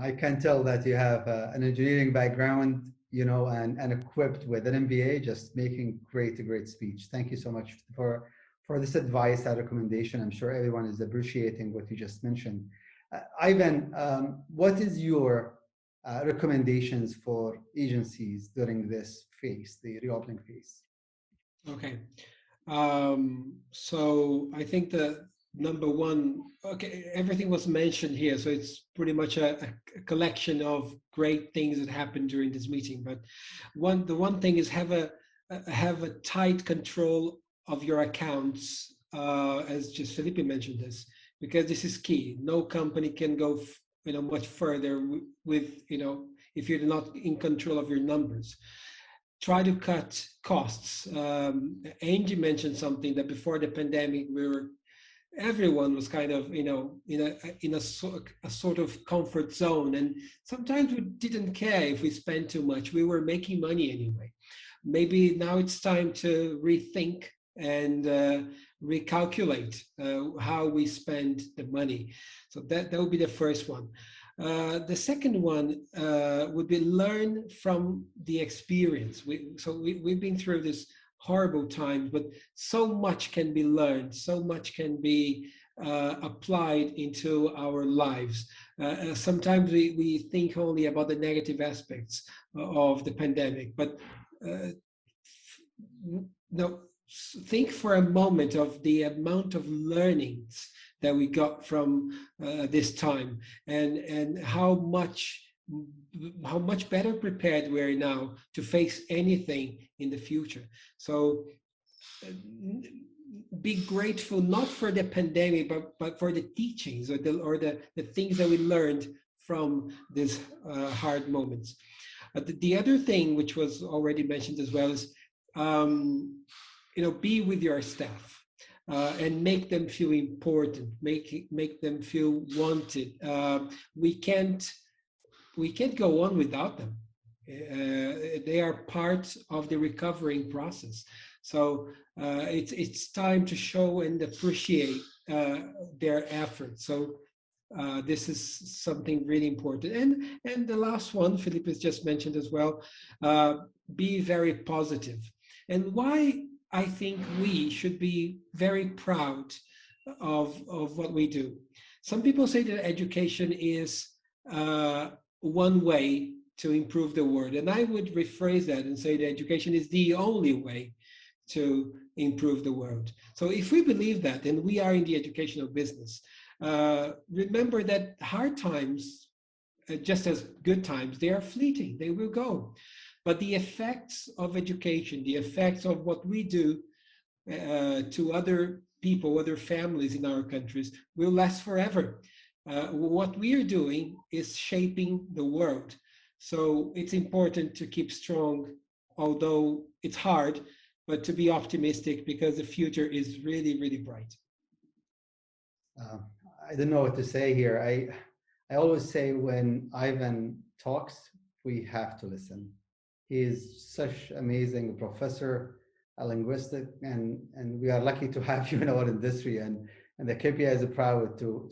I can tell that you have an engineering background, you know, and equipped with an MBA, just making great speech. Thank you so much for this advice and recommendation. I'm sure everyone is appreciating what you just mentioned. Ayman, what is your recommendations for agencies during this phase, the reopening phase? Okay. So I think the number one, okay, everything was mentioned here, so it's pretty much a collection of great things that happened during this meeting. But the one thing is have a have a tight control of your accounts, as just Felipe mentioned this, because this is key. No company can go, much further with, if you're not in control of your numbers. Try to cut costs. Angy mentioned something that before the pandemic, everyone was kind of, in a sort of comfort zone, and sometimes we didn't care if we spent too much. We were making money anyway. Maybe now it's time to rethink and recalculate how we spend the money. So that would be the first one. The second one would be learn from the experience. We've been through this horrible time, but so much can be learned, so much can be applied into our lives. Sometimes we think only about the negative aspects of the pandemic, but no, think for a moment of the amount of learnings that we got from this time, and how much better prepared we are now to face anything in the future. So be grateful not for the pandemic, but for the teachings or the things that we learned from these hard moments. The other thing, which was already mentioned as well, is be with your staff and make them feel important, make them feel wanted. We can't go on without them. They are part of the recovering process. So it's time to show and appreciate their efforts. So this is something really important. And the last one, Felipe has just mentioned as well, be very positive. And why I think we should be very proud of what we do. Some people say that education is one way to improve the world. And I would rephrase that and say that education is the only way to improve the world. So if we believe that, and we are in the educational business, remember that hard times, just as good times, they are fleeting, they will go. But the effects of education, the effects of what we do to other people, other families in our countries, will last forever. What we are doing is shaping the world. So it's important to keep strong, although it's hard, but to be optimistic, because the future is really, really bright. I don't know what to say here. I always say when Ayman talks, we have to listen. He is such an amazing professor, a linguistic, and we are lucky to have you in our industry. And the CPIEA is proud to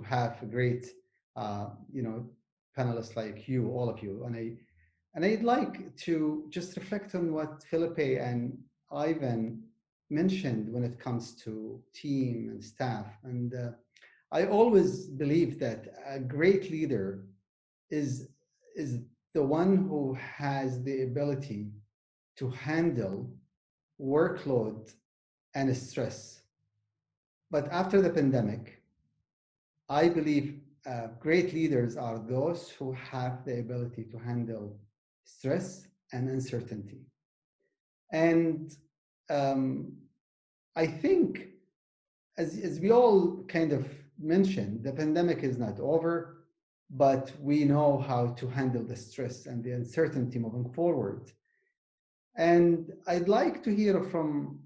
have a great panelists like you, all of you. And I'd like to just reflect on what Felipe and Ayman mentioned when it comes to team and staff. And I always believe that a great leader is the one who has the ability to handle workload and stress. But after the pandemic, I believe great leaders are those who have the ability to handle stress and uncertainty. And I think, as we all kind of mentioned, the pandemic is not over, but we know how to handle the stress and the uncertainty moving forward. And I'd like to hear from,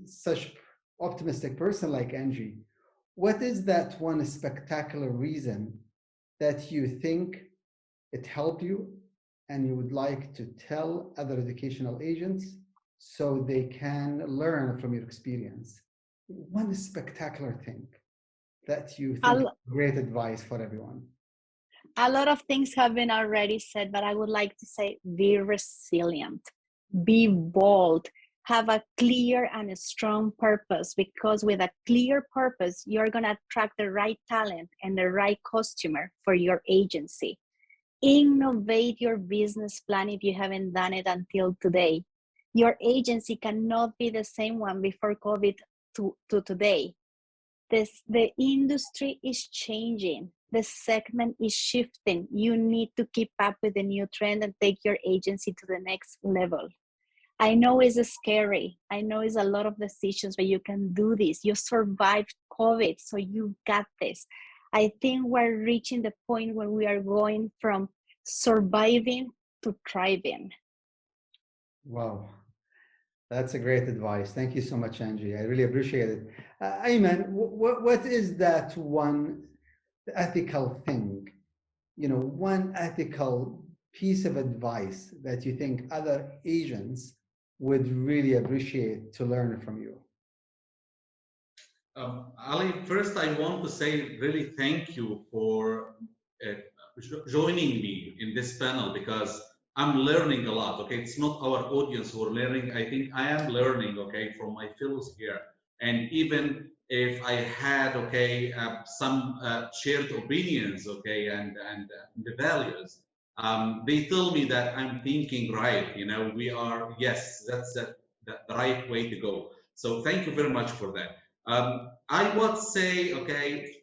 such optimistic person like Angy, what is that one spectacular reason that you think it helped you and you would like to tell other educational agents so they can learn from your experience? One spectacular thing that you think is great advice for everyone. A lot of things have been already said, but I would like to say be resilient, be bold, have a clear and a strong purpose, because with a clear purpose, you're going to attract the right talent and the right customer for your agency. Innovate your business plan if you haven't done it until today. Your agency cannot be the same one before COVID to today. The industry is changing. The segment is shifting. You need to keep up with the new trend and take your agency to the next level. I know it's scary. I know it's a lot of decisions, but you can do this. You survived COVID, so you got this. I think we're reaching the point where we are going from surviving to thriving. Wow, that's a great advice. Thank you so much, Angy. I really appreciate it. Ayman, what is that one ethical thing, one ethical piece of advice that you think other agents would really appreciate to learn from you? Ali, first I want to say really thank you for joining me in this panel, because I'm learning a lot. Okay, it's not our audience who are learning. I think I am learning, okay, from my fellows here. And even if I had, okay, some shared opinions, okay, and the values, they tell me that I'm thinking right. We are, yes, that's the right way to go. So thank you very much for that. I would say, okay,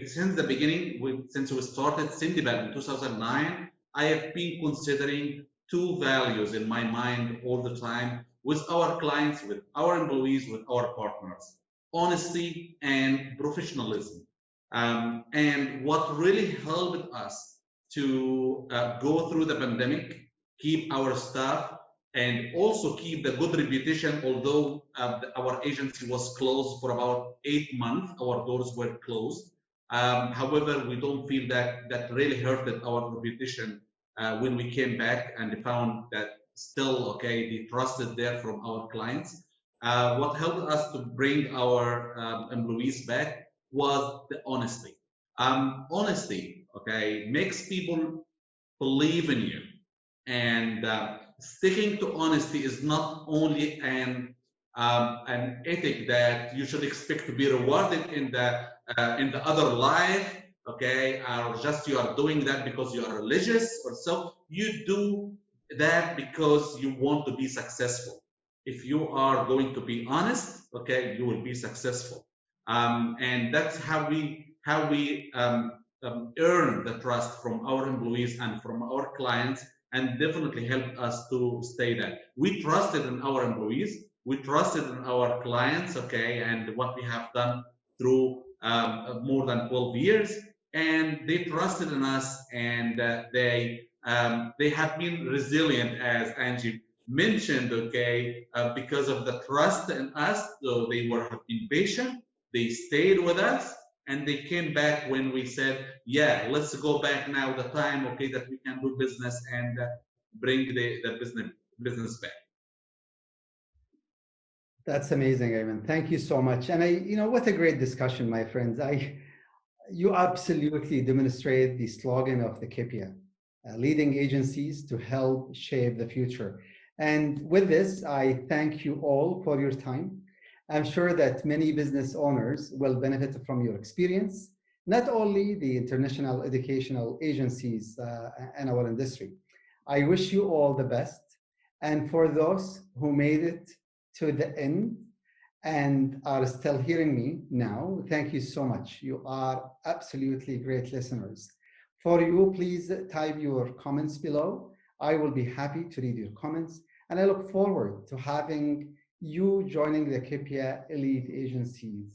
since the beginning, since we started Syndibal in 2009, I have been considering two values in my mind all the time with our clients, with our employees, with our partners: honesty and professionalism. And what really helped us to go through the pandemic, keep our staff, and also keep the good reputation, although our agency was closed for about 8 months, our doors were closed. However, we don't feel that really hurted our reputation when we came back and found that still, okay, the trust is there from our clients. What helped us to bring our employees back was the honesty. Honesty, okay, makes people believe in you. And sticking to honesty is not only an ethic that you should expect to be rewarded in the other life, okay, or just you are doing that because you are religious or so. You do that because you want to be successful. If you are going to be honest, okay, you will be successful. And that's how we earn the trust from our employees and from our clients, and definitely helped us to stay there. We trusted in our employees, we trusted in our clients, okay, and what we have done through more than 12 years, and they trusted in us, and they have been resilient, as Angy mentioned, okay, because of the trust in us. So they have been patient, they stayed with us, and they came back when we said, yeah, let's go back now, the time, okay, that we can do business and bring the business back. That's amazing, Ayman. Thank you so much. And what a great discussion, my friends. You absolutely demonstrate the slogan of the CPIEA, leading agencies to help shape the future. And with this, I thank you all for your time. I'm sure that many business owners will benefit from your experience, not only the international educational agencies and our industry. I wish you all the best. And for those who made it to the end and are still hearing me now, thank you so much. You are absolutely great listeners. For you, please type your comments below. I will be happy to read your comments, and I look forward to having you joining the CPIEA elite agencies.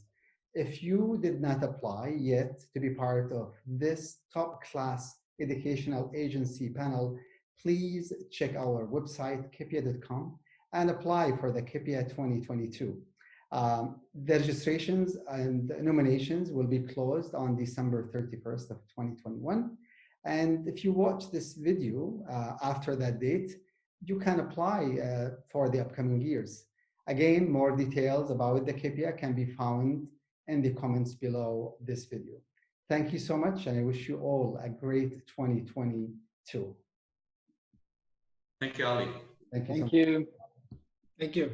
If you did not apply yet to be part of this top-class educational agency panel, please check our website, CPIEA.com, and apply for the CPIEA 2022. The registrations and nominations will be closed on December 31st of 2021. And if you watch this video after that date, you can apply for the upcoming years. Again, more details about the CPIEA can be found in the comments below this video. Thank you so much, and I wish you all a great 2022. Thank you, Ali. Thank you. Thank you. Thank you.